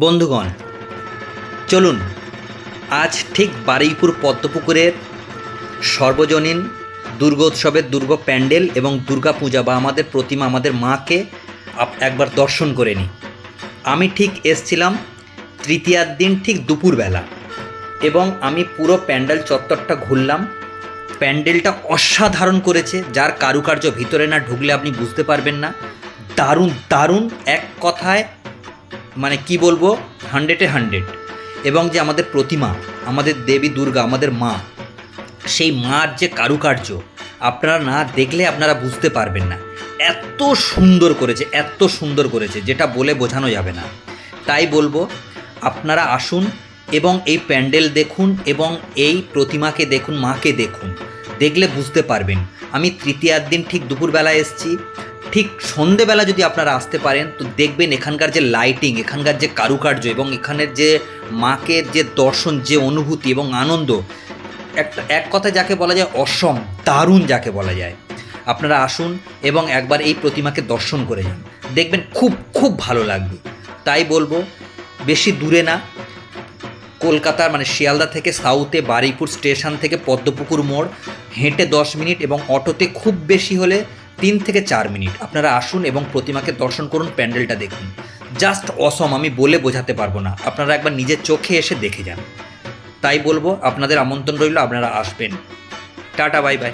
বন্ধুগণ, চলুন আজ ঠিক বারুইপুর পদ্মপুকুরের সর্বজনীন দুর্গোৎসবের দুর্গ প্যান্ডেল এবং দুর্গা পূজা বা আমাদের প্রতিমা আমাদের মাকে একবার দর্শন করে নিই। আমি ঠিক এসছিলাম তৃতীয়ার দিন ঠিক দুপুরবেলা এবং আমি পুরো প্যান্ডেল চত্বরটা ঘুরলাম। প্যান্ডেলটা অসাধারণ করেছে, যার কারুকার্য ভিতরে না ঢুকলে আপনি বুঝতে পারবেন না। দারুণ দারুণ, এক কথায় মানে কি বলবো, 100-এ 100। এবং যে আমাদের প্রতিমা, আমাদের দেবী দুর্গা, আমাদের মা, সেই মার যে কারুকার্য আপনারা না দেখলে আপনারা বুঝতে পারবেন না। এত সুন্দর করেছে, এত সুন্দর করেছে, যেটা বলে বোঝানো যাবে না। তাই বলবো আপনারা আসুন এবং এই প্যান্ডেল দেখুন এবং এই প্রতিমাকে দেখুন, মাকে দেখুন, দেখলে বুঝতে পারবেন। আমি তৃতীয়ার দিন ঠিক দুপুরবেলা এসেছি। ঠিক সন্ধেবেলা যদি আপনারা আসতে পারেন তো দেখবেন এখানকার যে লাইটিং, এখানকার যে কারুকার্য এবং এখানের যে মাকে যে দর্শন, যে অনুভূতি এবং আনন্দ, এক কথায় যাকে বলা যায় অসম, দারুণ যাকে বলা যায়। আপনারা আসুন এবং একবার এই প্রতিমাকে দর্শন করে যান, দেখবেন খুব খুব ভালো লাগবে। তাই বলবো বেশি দূরে না, কলকাতার মানে শিয়ালদা থেকে সাউথে বারুইপুর স্টেশন থেকে পদ্মপুকুর মোড়, হেঁটে 10 মিনিট এবং অটোতে খুব বেশি হলে 3 থেকে 4 মিনিট। আপনারা আসুন এবং প্রতিমাকে দর্শন করুন, প্যান্ডেলটা দেখুন, জাস্ট অসম, আমি বলে বোঝাতে পারবো না। আপনারা একবার নিজের চোখে এসে দেখে যান। তাই বলবো আপনাদের আমন্ত্রণ রইল, আপনারা আসবেন। Tata, bye bye.